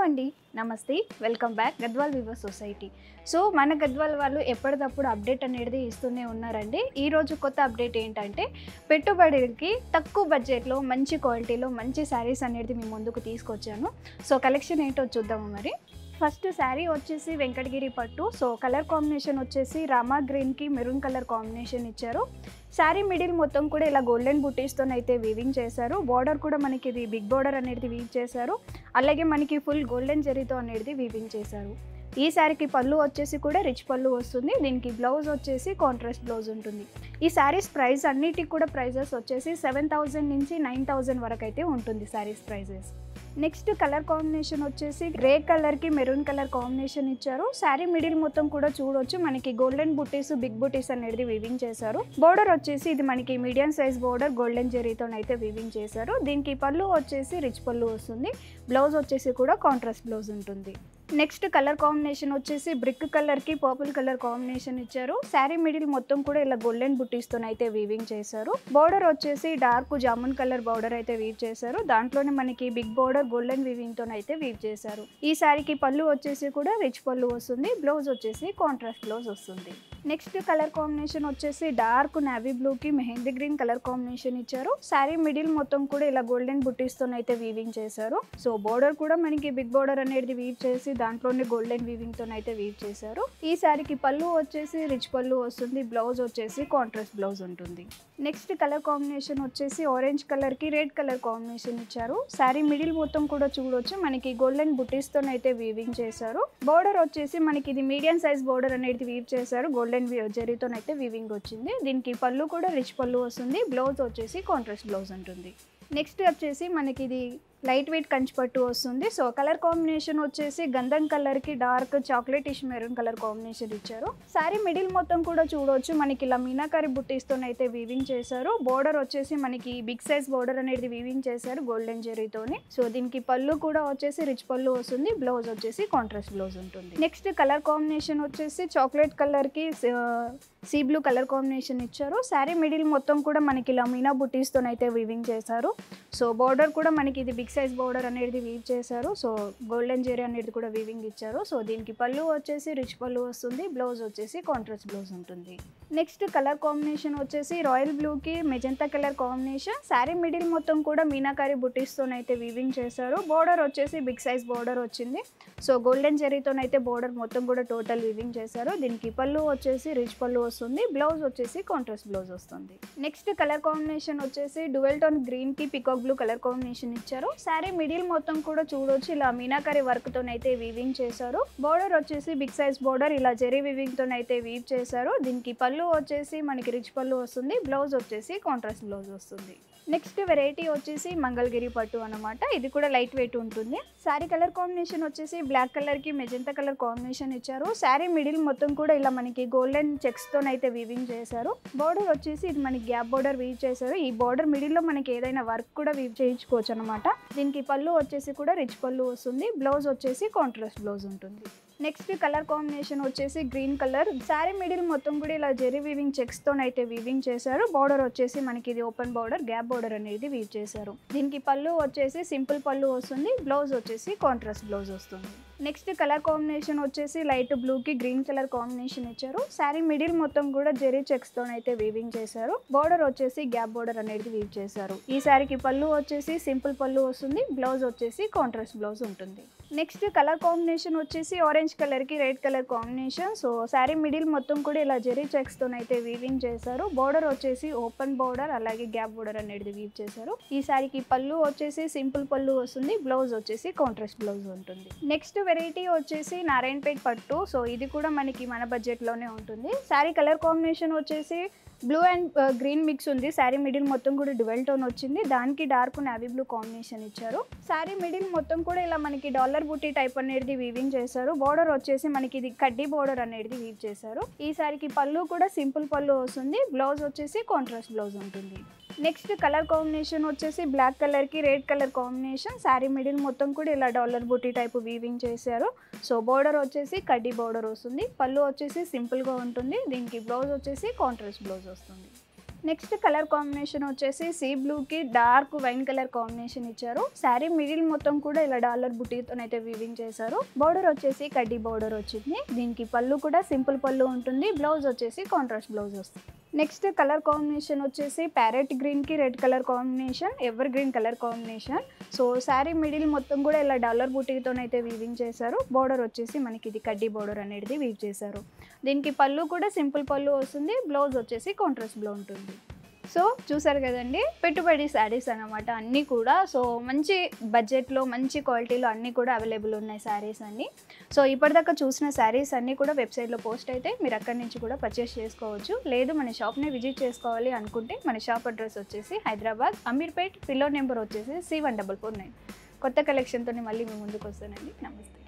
అండి, నమస్తే, welcome back Gadwal we were society. So మన గద్వాల్ వాళ్ళు ఎప్పటికప్పుడు అప్డేట్ అనేది ఇస్తూనే ఉన్నారండి. ఈరోజు కొత్త అప్డేట్ ఏంటంటే పెట్టుబడులకి తక్కువ బడ్జెట్లో మంచి క్వాలిటీలో మంచి శారీస్ అనేది మీ ముందుకు తీసుకొచ్చాను. సో కలెక్షన్ ఏంటో చూద్దాము. మరి ఫస్ట్ శారీ వచ్చేసి వెంకటగిరి పట్టు. సో కలర్ కాంబినేషన్ వచ్చేసి రామా గ్రీన్కి మెరూన్ కలర్ కాంబినేషన్ ఇచ్చారు. శారీ మిడిల్ మొత్తం కూడా ఇలా గోల్డెన్ బుటీస్తో అయితే వీవింగ్ చేశారు. బార్డర్ కూడా మనకి ఇది బిగ్ బార్డర్ అనేది వీవ్ చేశారు. అలాగే మనకి ఫుల్ గోల్డెన్ జరీతో అనేది వీవింగ్ చేశారు. ఈ శారీకి పళ్ళు వచ్చేసి కూడా రిచ్ పళ్ళు వస్తుంది. దీనికి బ్లౌజ్ వచ్చేసి కాంట్రాస్ట్ బ్లౌజ్ ఉంటుంది. ఈ శారీస్ ప్రైస్ అన్నిటికి కూడా ప్రైజెస్ వచ్చేసి 7,000 నుంచి 9,000 వరకు అయితే ఉంటుంది saris prices. Next colour combination వచ్చేసి గ్రే కలర్కి మెరూన్ కలర్ కాంబినేషన్ ఇచ్చారు. శారీ మిడిల్ మొత్తం కూడా చూడొచ్చు మనకి గోల్డెన్ బుటీస్ బిగ్ బుటీస్ అనేది వీవింగ్ చేశారు. బోర్డర్ వచ్చేసి ఇది మనకి మీడియం సైజ్ బోర్డర్ గోల్డెన్ జరీతో అయితే వీవింగ్ చేశారు. దీనికి పళ్ళు వచ్చేసి రిచ్ పళ్ళు వస్తుంది. బ్లౌజ్ వచ్చేసి కూడా కాంట్రాస్ట్ బ్లౌజ్ ఉంటుంది. నెక్స్ట్ కలర్ కాంబినేషన్ వచ్చేసి బ్రిక్ కలర్కి పర్పుల్ కలర్ కాంబినేషన్ ఇచ్చారు. శారీ మిడిల్ మొత్తం కూడా ఇలా గోల్డెన్ బుటీస్తో అయితే వీవింగ్ చేశారు. బోర్డర్ వచ్చేసి డార్క్ జామున్ కలర్ బోర్డర్ అయితే వీవ్ చేశారు. దాంట్లోనే మనకి బిగ్ బోర్డర్ గోల్డెన్ వీవింగ్తో అయితే వీవ్ చేశారు. ఈ శారీకి పళ్ళు వచ్చేసి కూడా రిచ్ పళ్ళు వస్తుంది. బ్లౌజ్ వచ్చేసి కాంట్రాస్ట్ బ్లౌజ్ వస్తుంది. నెక్స్ట్ కలర్ కాంబినేషన్ వచ్చేసి డార్క్ నేవీ బ్లూకి మెహందీ గ్రీన్ కలర్ కాంబినేషన్ ఇచ్చారు. శారీ మిడిల్ మొత్తం కూడా ఇలా గోల్డెన్ బుటీస్తో అయితే వీవింగ్ చేశారు. సో బోర్డర్ కూడా మనకి బిగ్ బోర్డర్ అనేది వీవ్ చేసి దాంట్లోనే గోల్డెన్ వీవింగ్తో అయితే వీవ్ చేశారు. ఈ శారీకి పళ్ళు వచ్చేసి రిచ్ పళ్ళు వస్తుంది. బ్లౌజ్ వచ్చేసి కాంట్రాస్ట్ బ్లౌజ్ ఉంటుంది. నెక్స్ట్ కలర్ కాంబినేషన్ వచ్చేసి ఆరెంజ్ కలర్కి రెడ్ కలర్ కాంబినేషన్ ఇచ్చారు. శారీ మిడిల్ మొత్తం కూడా చూడొచ్చు మనకి గోల్డెన్ బుటీస్తో అయితే వీవింగ్ చేశారు. బోర్డర్ వచ్చేసి మనకి ఇది మీడియం సైజ్ బోర్డర్ అనేది వీవ్ చేశారు. గోల్డెన్ జరీతో అయితే వీవింగ్ వచ్చింది. దీనికి పళ్ళు కూడా రిచ్ పళ్ళు వస్తుంది. బ్లౌజ్ వచ్చేసి కాంట్రాస్ట్ బ్లౌజ్ ఉంటుంది. నెక్స్ట్ వచ్చేసి మనకి ఇది లైట్ వెయిట్ కంచిపట్టు వస్తుంది. సో కలర్ కాంబినేషన్ వచ్చేసి గంధం కలర్కి డార్క్ చాక్లెటిష్ మెరూన్ కలర్ కాంబినేషన్ ఇచ్చారు. శారీ మిడిల్ మొత్తం కూడా చూడవచ్చు మనకి ఇలా మీనాకారి బుట్టీస్తో అయితే వీవింగ్ చేశారు. బోర్డర్ వచ్చేసి మనకి బిగ్ సైజ్ బోర్డర్ అనేది వీవింగ్ చేశారు గోల్డెన్ జరీతోని. సో దీనికి పళ్ళు కూడా వచ్చేసి రిచ్ పళ్ళు వస్తుంది. బ్లౌజ్ వచ్చేసి కాంట్రాస్ట్ బ్లౌజ్ ఉంటుంది. నెక్స్ట్ కలర్ కాంబినేషన్ వచ్చేసి చాక్లెట్ కలర్కి సీ బ్లూ కలర్ కాంబినేషన్ ఇచ్చారు. శారీ మిడిల్ మొత్తం కూడా మనకి ఇలా మీనా బుట్టీస్తో అయితే వీవింగ్ చేశారు. సో బోర్డర్ కూడా మనకి ఇది బిగ్ సైజ్ బోర్డర్ అనేది వీవ్ చేశారు. సో గోల్డెన్ జరీ అనేది కూడా వీవింగ్ ఇచ్చారు. సో దీనికి పళ్ళు వచ్చేసి రిచ్ పళ్ళు వస్తుంది. బ్లౌజ్ వచ్చేసి కాంట్రాస్ట్ బ్లౌజ్ ఉంటుంది. నెక్స్ట్ కలర్ కాంబినేషన్ వచ్చేసి రాయల్ బ్లూకి magenta colour combination. Sari middle మొత్తం కూడా మీనాకారి బుటీస్తో అయితే వీవింగ్ చేశారు. బోర్డర్ వచ్చేసి బిగ్ సైజ్ బోర్డర్ వచ్చింది. సో గోల్డెన్ జరీతో అయితే బోర్డర్ మొత్తం కూడా టోటల్ వీవింగ్ చేశారు. దీనికి పళ్ళు వచ్చేసి రిచ్ పళ్ళు వస్తుంది. బ్లౌజ్ వచ్చేసి కాంట్రాస్ట్ బ్లౌజ్ వస్తుంది. నెక్స్ట్ కలర్ కాంబినేషన్ వచ్చేసి డ్యూయల్ టోన్ గ్రీన్కి పికాక్ బ్లూ కలర్ కాంబినేషన్ ఇచ్చారు. శారీ మిడిల్ మొత్తం కూడా చూడొచ్చు ఇలా మీనాకారి వర్క్తో అయితే వీవింగ్ చేశారు. బోర్డర్ వచ్చేసి బిగ్ సైజ్ బోర్డర్ ఇలా జరీ వీవింగ్తో అయితే వీవ్ చేశారు. దీనికి పళ్ళు వచ్చేసి మనకి రిచ్ పళ్ళు వస్తుంది. బ్లౌజ్ వచ్చేసి కాంట్రాస్ట్ బ్లౌజ్ వస్తుంది. నెక్స్ట్ వెరైటీ వచ్చేసి మంగళగిరి పట్టు అనమాట. ఇది కూడా లైట్ వెయిట్ ఉంటుంది. శారీ కలర్ కాంబినేషన్ వచ్చేసి బ్లాక్ కలర్కి మెజంతా కలర్ కాంబినేషన్ ఇచ్చారు. శారీ మిడిల్ మొత్తం కూడా ఇలా మనకి గోల్డెన్ చెక్స్తో అయితే వీవింగ్ చేశారు. బోర్డర్ వచ్చేసి ఇది మనకి గ్యాప్ బోర్డర్ వీవ్ చేశారు. ఈ బోర్డర్ మిడిల్లో మనకి ఏదైనా వర్క్ కూడా వీవ్ చేయించుకోవచ్చు అనమాట. దీనికి పళ్ళు వచ్చేసి కూడా రిచ్ పళ్ళు వస్తుంది. బ్లౌజ్ వచ్చేసి కాంట్రాస్ట్ బ్లౌజ్ ఉంటుంది. నెక్స్ట్ కలర్ కాంబినేషన్ వచ్చేసి గ్రీన్ కలర్. శారీ మిడిల్ మొత్తం కూడా ఇలా జెరీ వీవింగ్ చెక్స్తో అయితే వీవింగ్ చేశారు. బోర్డర్ వచ్చేసి మనకి ఇది ఓపెన్ బోర్డర్ గ్యాప్ బోర్డర్ అనేది వీవ్ చేశారు. దీనికి పళ్ళు వచ్చేసి సింపుల్ పళ్ళు వస్తుంది. బ్లౌజ్ వచ్చేసి కాంట్రాస్ట్ బ్లౌజ్ వస్తుంది. నెక్స్ట్ కలర్ కాంబినేషన్ వచ్చేసి లైట్ బ్లూకి గ్రీన్ కలర్ కాంబినేషన్ ఇచ్చారు. శారీ మిడిల్ మొత్తం కూడా జెరీ చెక్స్తో అయితే వీవింగ్ చేశారు. బోర్డర్ వచ్చేసి గ్యాప్ బోర్డర్ అనేది వీవ్ చేశారు. ఈ శారీకి పళ్ళు వచ్చేసి సింపుల్ పళ్ళు వస్తుంది. బ్లౌజ్ వచ్చేసి కాంట్రాస్ట్ బ్లౌజ్ ఉంటుంది. నెక్స్ట్ కలర్ కాంబినేషన్ వచ్చేసి ఆరెంజ్ కలర్కి red colour combination. So sari middle మొత్తం కూడా ఇలా జెరీ చెక్స్తో అయితే వీవింగ్ చేశారు. బోర్డర్ వచ్చేసి ఓపెన్ బోర్డర్ అలాగే గ్యాప్ బోర్డర్ అనేది వీవ్ చేశారు. ఈ శారీకి పళ్ళు వచ్చేసి సింపుల్ పళ్ళు వస్తుంది. బ్లౌజ్ వచ్చేసి కాంట్రాస్ట్ బ్లౌజ్ ఉంటుంది. నెక్స్ట్ వెరైటీ వచ్చేసి నారాయణపేట్ పట్టు. సో ఇది కూడా మనకి మన బడ్జెట్లోనే ఉంటుంది. శారీ కలర్ కాంబినేషన్ వచ్చేసి బ్లూ అండ్ గ్రీన్ మిక్స్ ఉంది. శారీ మిడిల్ మొత్తం కూడా డ్యూయల్ టోన్ వచ్చింది. దానికి డార్క్ నేవీ బ్లూ కాంబినేషన్ ఇచ్చారు. శారీ మిడిల్ మొత్తం కూడా ఇలా మనకి డాలర్ బుటీ టైప్ అనేది వీవింగ్ చేశారు. బోర్డర్ వచ్చేసి మనకి ఇది కడ్డీ బోర్డర్ అనేది వీవ్ చేశారు. ఈ శారీకి పళ్ళు కూడా సింపుల్ పళ్ళు వస్తుంది. బ్లౌజ్ వచ్చేసి కాంట్రాస్ట్ బ్లౌజ్ ఉంటుంది. నెక్స్ట్ కలర్ కాంబినేషన్ వచ్చేసి బ్లాక్ కలర్కి red colour combination. Sari middle మొత్తం కూడా ఇలా డాలర్ బుటీ టైప్ వీవింగ్ చేశారు. సో బోర్డర్ వచ్చేసి కడ్డీ బోర్డర్ వస్తుంది. పళ్ళు వచ్చేసి సింపుల్గా ఉంటుంది. దీనికి బ్లౌజ్ వచ్చేసి కాంట్రాస్ట్ బ్లౌజ్ వస్తుంది. నెక్స్ట్ కలర్ కాంబినేషన్ వచ్చేసి సీ బ్లూకి డార్క్ వైన్ కలర్ కాంబినేషన్ ఇచ్చారు. శారీ మిడిల్ మొత్తం కూడా ఇలా డాలర్ బుటీతో అయితే వీవింగ్ చేశారు. బోర్డర్ వచ్చేసి కడ్డీ బోర్డర్ వచ్చింది. దీనికి పళ్ళు కూడా సింపుల్ పళ్ళు ఉంటుంది. బ్లౌజ్ వచ్చేసి కాంట్రాస్ట్ బ్లౌజ్ వస్తుంది. నెక్స్ట్ కలర్ కాంబినేషన్ వచ్చేసి ప్యారెట్ గ్రీన్కి red colour combination, ever green colour combination. So sari middle మొత్తం కూడా ఇలా డాలర్ బుటీతో అయితే వీవింగ్ చేశారు. బోర్డర్ వచ్చేసి మనకి ఇది కడ్డీ బోర్డర్ అనేది వీవ్ చేశారు. దీనికి పళ్ళు కూడా సింపుల్ పళ్ళు వస్తుంది. బ్లౌజ్ వచ్చేసి కాంట్రాస్ట్ బ్లౌజ్ ఉంటుంది. సో చూసారు కదండి, పెట్టుబడి శారీస్ అన్నమాట అన్నీ కూడా. సో మంచి బడ్జెట్లో మంచి క్వాలిటీలో అన్నీ కూడా అవైలబుల్ ఉన్నాయి శారీస్ అన్నీ. సో ఇప్పటిదాకా చూసిన శారీస్ అన్నీ కూడా వెబ్సైట్లో పోస్ట్ అయితే మీరు అక్కడి నుంచి కూడా పర్చేస్ చేసుకోవచ్చు. లేదు మన షాప్ని విజిట్ చేసుకోవాలి అనుకుంటే మన షాప్ అడ్రస్ వచ్చేసి హైదరాబాద్ అమీర్పేట్, పిల్లో నెంబర్ వచ్చేసి C1449. కొత్త కలెక్షన్తో మళ్ళీ మీ ముందుకు వస్తానండి. నమస్తే.